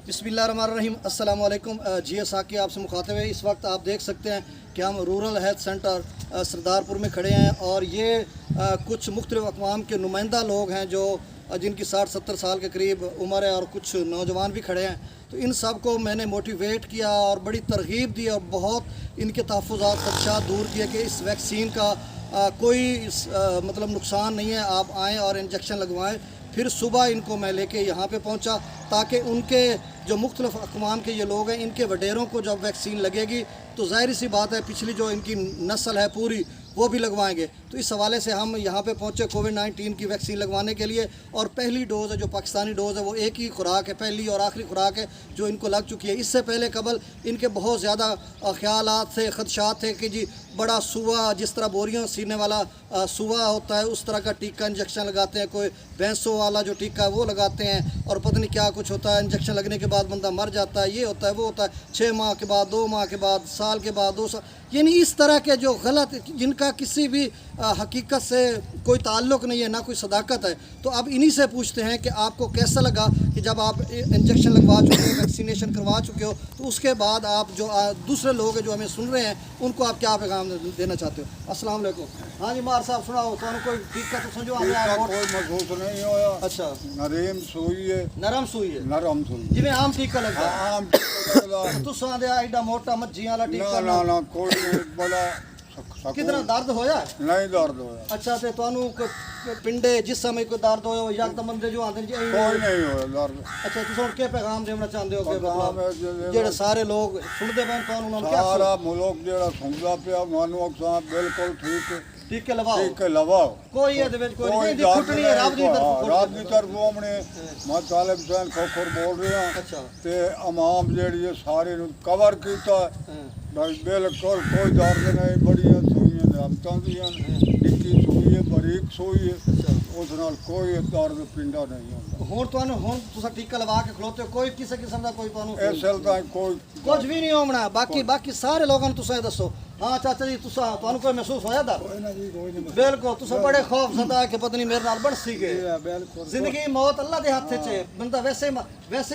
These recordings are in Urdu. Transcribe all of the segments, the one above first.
بسم اللہ الرحمن الرحیم۔ السلام علیکم۔ جی ایس آ کے آپ سے مخاطب ہے۔ اس وقت آپ دیکھ سکتے ہیں کہ ہم رورل ہیلتھ سینٹر سردارپور میں کھڑے ہیں اور یہ کچھ مختلف اقوام کے نمائندہ لوگ ہیں جو جن کی 60-70 سال کے قریب عمر ہے اور کچھ نوجوان بھی کھڑے ہیں۔ تو ان سب کو میں نے موٹیویٹ کیا اور بڑی ترغیب دی اور بہت ان کے تحفظات خدشات دور کیے کہ اس ویکسین کا کوئی مطلب نقصان نہیں ہے، آپ آئیں اور انجیکشن لگوائیں۔ پھر صبح ان کو میں لے کے یہاں پہ پہنچا تاکہ ان کے جو مختلف اقوام کے یہ لوگ ہیں ان کے وڈیروں کو جب ویکسین لگے گی تو ظاہری سی بات ہے پچھلی جو ان کی نسل ہے پوری وہ بھی لگوائیں گے۔ تو اس حوالے سے ہم یہاں پہ پہنچے کووڈ-19 کی ویکسین لگوانے کے لیے، اور پہلی ڈوز ہے جو پاکستانی ڈوز ہے وہ ایک ہی خوراک ہے، پہلی اور آخری خوراک ہے جو ان کو لگ چکی ہے۔ اس سے پہلے قبل ان کے بہت زیادہ خیالات تھے، خدشات تھے کہ جی بڑا سوا، جس طرح بوریاں سینے والا سوا ہوتا ہے اس طرح کا ٹیکہ انجیکشن لگاتے ہیں، کوئی بھینسوں والا جو ٹیکہ ہے وہ لگاتے ہیں اور پتہ نہیں کیا کچھ ہوتا ہے، انجیکشن لگنے کے بعد بندہ مر جاتا ہے، یہ ہوتا ہے وہ ہوتا ہے، 6 ماہ کے بعد، 2 ماہ کے بعد، سال کے بعد، 2 سال، یعنی اس طرح کے جو غلط، جن کا کسی بھی حقیقت سے کوئی تعلق نہیں ہے، نہ کوئی صداقت ہے۔ تو اب انہی سے پوچھتے ہیں کہ آپ کو کیسا لگا کہ جب آپ انجیکشن لگوا چکے ہو، ویکسینیشن کروا چکے ہو، تو اس کے بعد آپ جو دوسرے لوگ ہیں جو ہمیں سن رہے ہیں ان کو آپ کیا پیغام دینا چاہتے ہو؟ السلام علیکم۔ ہاں جی مار صاحب سناؤ، تو کوئی ٹیکہ تو سمجھو کوئی محسوس نہیں ہویا۔ اچھا، نرم سوئی ہے، نرم سوئی ہے، نرم سوئی جی عام ٹیکہ لگتا ہے۔ عام تو سا دیا ایڈا موٹا مجھیاں والا ٹیکہ نہ کوئی نہیں، بڑا کتنا درد ہویا؟ نہیں درد ہویا، اچھا تے تانوں پنڈے جسم میں کوئی درد ہویا یکدم بندے جو آندے جی کوئی نہیں ہویا درد۔ اچھا تساں کیا پیغام دینا چاہندے ہو کہ پیغام ہے جڑے سارے لوگ سنتے پے کون انہاں کیا سارا ملک جڑا سندا پیا مانو اکساں بالکل ٹھیک ہے، ٹیکے لواؤ، ٹھیک ہے لواؤ، کوئی اے دے وچ کوئی نہیں دی درد کھٹنی ہے رب دی طرف، رب دی طرف ہمنے میں طالب حسین کھوکھر بول رہا ہوں اچھا تے عوام جیڑی ہے سارے نوں کور کیتا ہے بھائی بالکل کوئی درد نہیں، بڑیاں سوئیاں رحمتاں دیاں نکی سوئی ہے، باریک سوئی ہے، اس نال کوئی درد پنڈا نہیں ہوندا۔ ہن تانوں ہن تساں ٹیکہ لوا کے کھلوتے ہو، کوئی کسی قسم دا کوئی تانوں اس حال تک کوئی کچھ بھی نہیں ہونا، باقی سارے لوگوں نے تساں دسو۔ ہاں چاچا جی تساں تانوں کوئی محسوس ہویا دا؟ بالکل تساں بڑے خوف زدہ ہے کہ پتہ نہیں میرے نال بڑھ سی گئے۔ زندگی موت اللہ دے ہاتھ وچ ہے، بندہ ویسے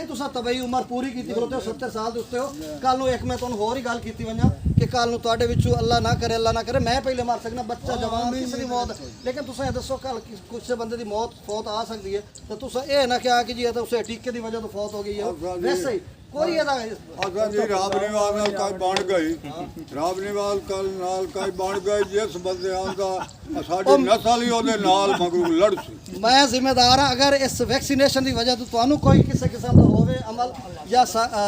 ہی تساں طبعی عمر پوری کیتی کھلوتے ہو، 70 سال دے اُتے ہو۔ کل نو ایک میں تانوں ہور ہی گل کیتی ونجا کہ کل نو تواڈے وچوں اللہ نہ کرے میں پہلے مر سکنا، بچہ جوان کسی دی موت، لیکن تساں یہ دسو کل کچھ بندے دی موت فوت آ سکتی ہے تو تساں اے نہ کہا کہ جی یہ تو اسے ٹیکے دی وجہ تو فوت ہو گئی ہے، ویسے ہی کوئی یہ اگر جی رب نواز نال کئی بن گئی، رب نواز کل نال کئی بن گئی، جس بندے آندا ساڈی نسل ہی اودے نال مگرو لڑ سی۔ میں ذمہ دار ہاں اگر اس ویکسینیشن دی وجہ تو تانوں کوئی کسی قسم دا ہوے عمل یا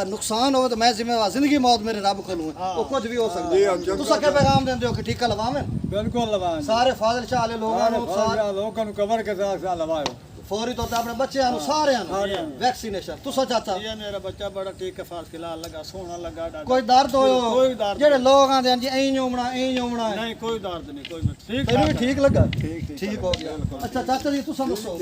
نقصان ہوے تو میں ذمہ دار، زندگی موت میرے رب کولوں ہے، وہ کچھ بھی ہو سکتا ہے۔ تساں کیا پیغام دیندے ہو کہ ٹیکہ لواویں؟ بالکل لوائیں، سارے فاضل شاہ والے لوگوں نوں سارے لوگوں نوں کور کے ساتھ لوائو فوری طور تے اپنے بچیاں نوں سارے نوں ویکسینیشن۔ تساں چاچا یہ میرا بچہ بڑا ٹیکہ فاس کھلا لگا، سونا لگا ڈاڈا، کوئی درد ہوئے کوئی درد جڑے لوگ آندے جی این ہونا نہیں، کوئی درد نہیں، کوئی ٹھیک تینوں بھی ٹھیک لگا؟ ٹھیک ہو گیا۔ اچھا چاچا جی تساں دسو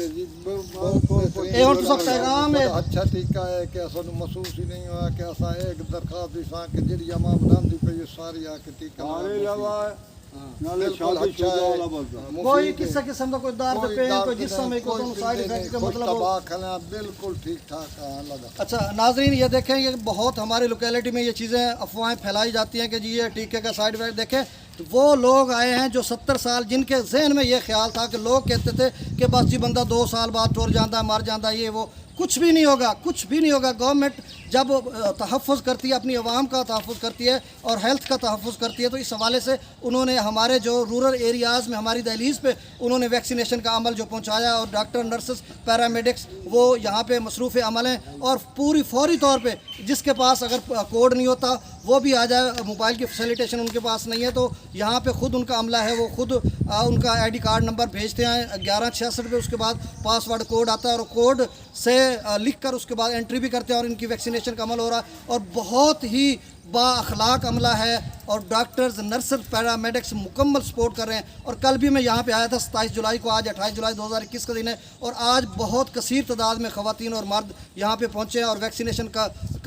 اے ہن تساں پیغام ہے اچھا ٹیکہ ہے کہ سانوں محسوس ہی نہیں ہوا کہ اساں ایک درخواست دیساں کہ جڑی عوام بناندی پئی ساری آ کے ٹیکہ سارے لوا نالے شادی شدہ والا بندہ کوئی کسی قسم کا کوئی درد پین کوئی جسم میں کوئی سائیڈ افیکٹ کا مطلب تباہ کھانا بالکل ٹھیک ٹھاک لگا۔ اچھا ناظرین یہ دیکھیں یہ بہت ہماری لوکیلٹی میں یہ چیزیں افواہیں پھیلائی جاتی ہیں کہ جی یہ ٹیکے کا سائیڈ افیکٹ دیکھیں، وہ لوگ آئے ہیں جو 70 سال جن کے ذہن میں یہ خیال تھا کہ لوگ کہتے تھے کہ بس جی بندہ 2 سال بعد ٹور جاندہ مر جاندہ، یہ وہ کچھ بھی نہیں ہوگا، کچھ بھی نہیں ہوگا۔ گورنمنٹ جب تحفظ کرتی ہے اپنی عوام کا تحفظ کرتی ہے اور ہیلتھ کا تحفظ کرتی ہے تو اس حوالے سے انہوں نے ہمارے جو رورل ایریاز میں ہماری دہلیز پہ انہوں نے ویکسینیشن کا عمل جو پہنچایا، اور ڈاکٹر نرسز پیرامیڈکس وہ یہاں پہ مصروف عمل ہیں، اور فوری طور پہ جس کے پاس اگر کوڈ نہیں ہوتا وہ بھی آ جائے، موبائل کی فیسیلیٹیشن ان کے پاس نہیں ہے تو یہاں پہ خود ان کا عملہ ہے، وہ خود ان کا آئی ڈی کارڈ نمبر بھیجتے ہیں 1166 پہ، اس کے بعد پاسورڈ کوڈ آتا ہے اور کوڈ سے لکھ کر اس کے بعد انٹری بھی کرتے ہیں اور ان کی ویکسینیشن کا عمل ہو رہا ہے، اور بہت ہی با اخلاق عملہ ہے، اور ڈاکٹرز نرسز پیرامیڈکس مکمل سپورٹ کر رہے ہیں۔ اور کل بھی میں یہاں پہ آیا تھا 27 جولائی کو، آج 28 جولائی 2021 کا دن ہے، اور آج بہت کثیر تعداد میں خواتین اور مرد یہاں پہ پہنچے ہیں اور ویکسینیشن کا